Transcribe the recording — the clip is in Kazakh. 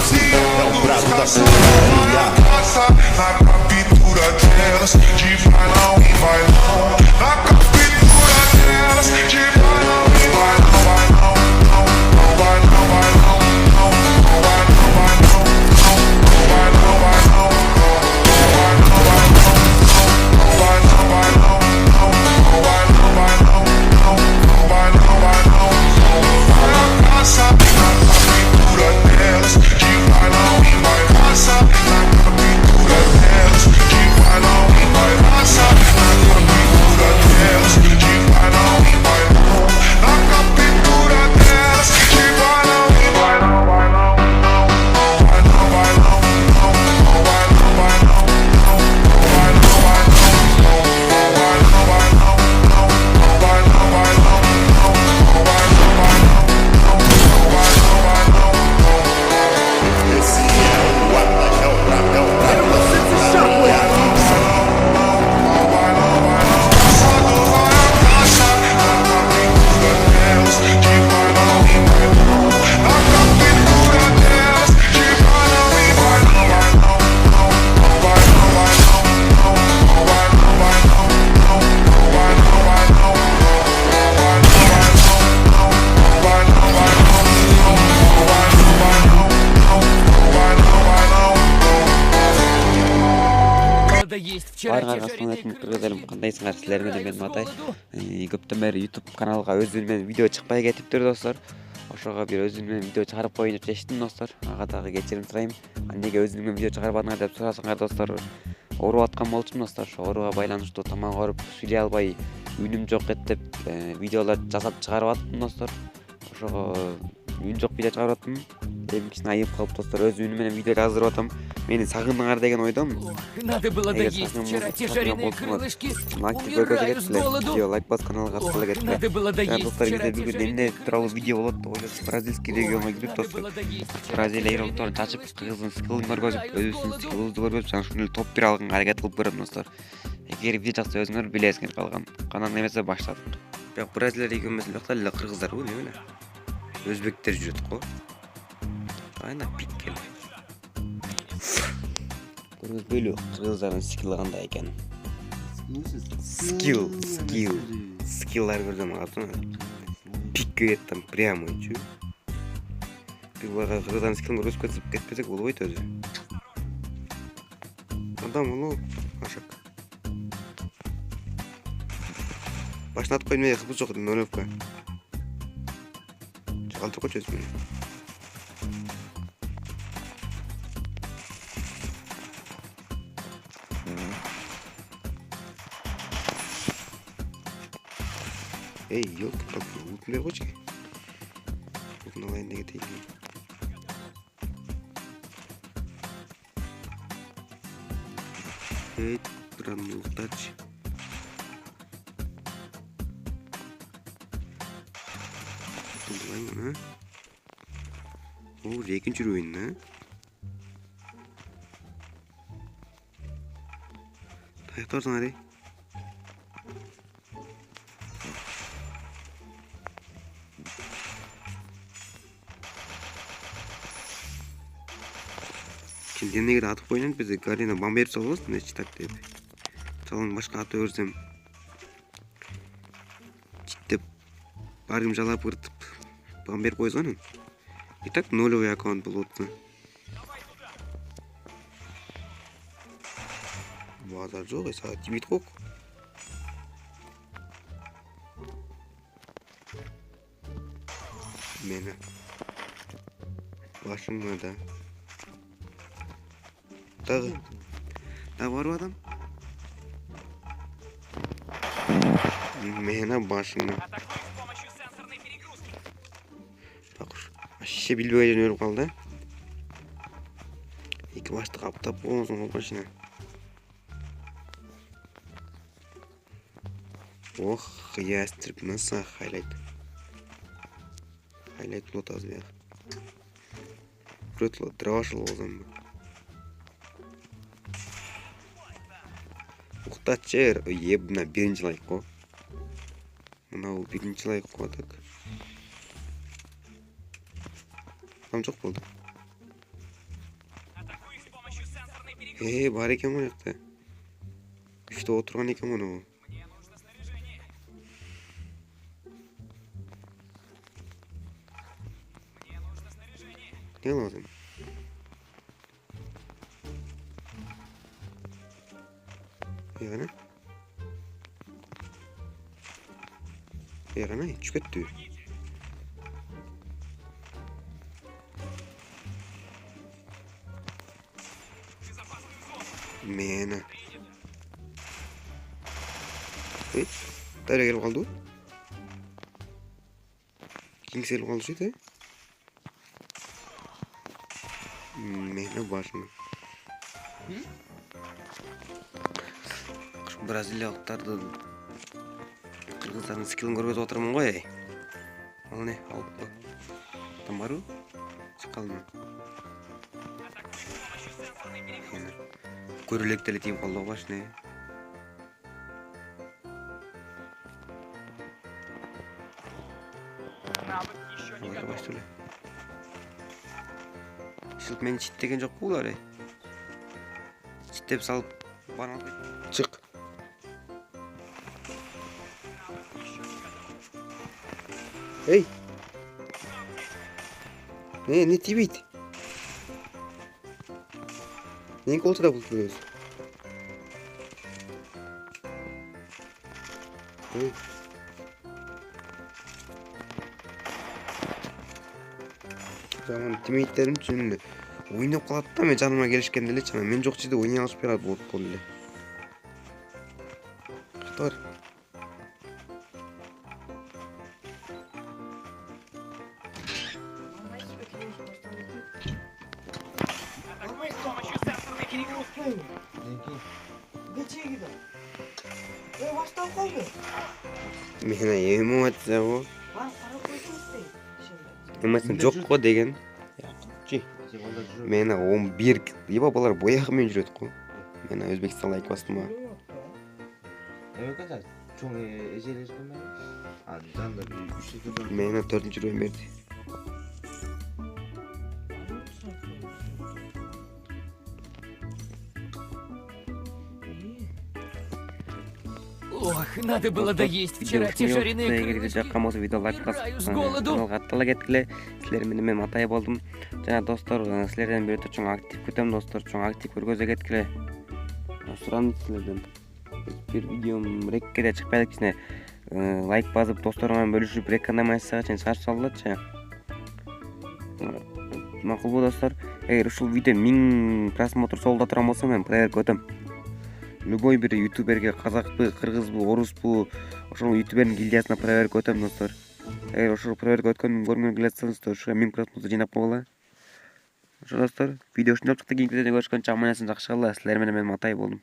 Esse é o brado da putaria. Na captura delas, de bailão em bailão. Na captura delas, de bailão em bailão. Bailão, não, não, bailão, bailão, não, não, bailão, bailão, não, não, bailão, bailão, não, não, bailão, bailão, não, não, bailão, bailão, não, não, bailão, bailão, não, não, bailão, bailão, não. Vai a caça na captura delas, de bailão em bailão. Caça na captura delas, de bailão em bailão. Caça na captura delas, de bailão em bailão. Na captura delas, de bailão em bailão, bailão, não, não, bailão, bailão, não, não, bailão, bailão, não, não, bailão, bailão, não, não, bailão, bailão, não, não, bailão, bailão, não, não, bailão, bailão, não, não, bailão, bailão, não. Esse é o brabo, é o brabo, é o brabo. Você se chama, Барга расманатын көргөзөлүм кандайсыңар силер менен мен Матай. Көптөн бери YouTube каналга өзүм менен видео чыкпай кетиптир достор. Ошого бир өзүм менен видео чыгарып коеюн деп чечтим достор. Ага дагы кечирим сурайм. Эмнеге өзүм менен видео чыгарбадыңар деп сурасаңар достор. Ооруп аткан болчумун достор. Ошо ооруга байланыштуу тамак ооруп сүйлөй албай үнүм жок деп видеолор жасап чыгарып аттым достор. Ошого үн жок видео чыгарып аттым. Эми кичине айып калып достор, өз үнүм менен видео жаздырып атам. Мени сагындыңар деген ойдомун. Надо было доесть вчера те жареные крылышки. Умираю с голоду. Лайк бас каналга каттыла кетти. Надо было доесть Достор, вчера те бүгүн жареные эмне тууралуу видео болот деп ойлосоң, бразильский регионго кирип достор. Бразилия ирликтерин чачып, кыгыздын скылын көргөзүп, өзүбүздүн скылыбызды көргөзүп, жана ушундай топ бир алганга аракет кылып көрөм достор. Эгер видео чыкса өзүңөр билесиңер калган. Канан эмесе баштадык. Бирок Бразилия регион эмес, бияқта эле кыргыздар бул эмне? Өзбектер жүрөт го. Айна пиккел. Көргөзбөйлү кыргыздардын скилли кандай экенин. Скиллар көрдүм атын. Пикке кеттим прямо чу. Бир бага кыргыздан скиллин көрсөтүп кетпесек болбойт өзү. Адам улуу ашак. Башнат койм мен кылып жок нөлөпкө. Чалтырып койчу өзүм. Эй, ёлки-палки, утун бер койчу. Утун алайын деген дейм. Эй, биран уктачы. Утун а? О, экинчи уровень, а? Таяктарсың ары. Эмнеге атып коюйын биз Гарина бам берип салабыз, нечи так деп. Салын башка аты өрсөм. Читтеп барым жалап кыртып бам берип койгонум. И так нолевый аккаунт болуп атты. Базар жок, эса тибит кок. Мени башымда да. Дагы барып атам. Мени башымда. Вообще билбей өлүп калды. Эки башты каптап болсоң машина. Ох, ястреб наса хайлайт. Хайлайт лот азбек. Прөтло драшыл болсам. Ухтачер, ебна биринчи лайк го. Мына бул биринчи лайк го так. Там жок болду. Бар экен мына жакта. Күчтө отурган экен муну. Не lazım? Яғана? Яғана, түшіп кетті. Мені. Ей, дәрі келіп қалды. Кеңселіп қалды жеді. Мені башым. Бразилиялықтарды қырғыздардың скиллін көріп отырмын ғой. Ал не, алып қой. Там бару? Шыққалды ма? Көрілектелі тиіп қалды ғой башыне. Олар баштылы. Шылып мені читтеген жоқ бұл әрі. Читтеп салып барын алып шық. Эй! Не тибейді. Нең қолтыда бұл келесі? Эй! Жаман тимейттерім түсінді. Ойнап қалады да, мен жаныма келішкенде ле, мен жоқ жерде ойнай алып берады болып болды. Қытар. Мені эмоция ғой. Эмоция жоқ қой деген. Мені 11 еба балар бояғымен жүреді қой. Мені Өзбекстан лайк бастым ба. Мені 4-ші рөйін берді. Ох, надо было доесть вчера те жареные крылышки. Умираю с голоду. Аттала кеткіле, сілер мен матай болдым. Жана достар, сілерден бір өтір чоң актив көтем достар, чоң актив көргөзө кеткіле. Сұранды сілерден. Bir videom rekkeде чыкпайды кичине лайк басып досторыңан бөлүшүп рекомендацияга чейин чыгарып салдычы. Макул достар, эгер ушул видео 1000 просмотр солда турган болсо мен проверка өтөм. Любой bir ютуберге казакпы, кыргызбы, орусбу, ошол ютубердин гильдиясына проверка өтөм достор. Эгер ошол проверка өткөнүн көргүңүз келсе, ушуга 1000 просмотр жыйнап койгула. Ошо достор, видео ушунчалык чыкты. Кийинки видеодо көрүшкөнчө аман эсен жакшы калыңдар. Силер менен мен Матай болдум.